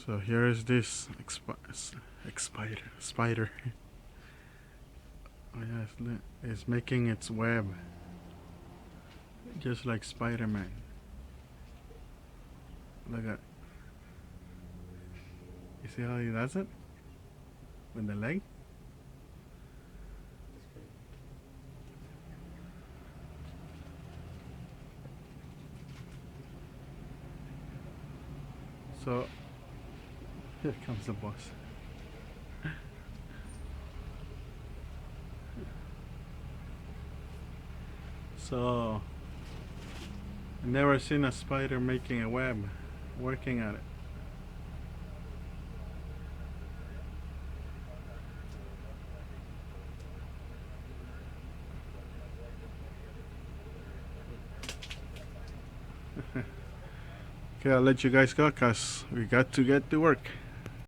So here is this spider. Oh yeah, it's making its web just like Spider-Man. Look at, you see how he does it with the leg? So here comes the boss. So I've never seen a spider making a web, working at it. Okay, I'll let you guys go because we got to get to work.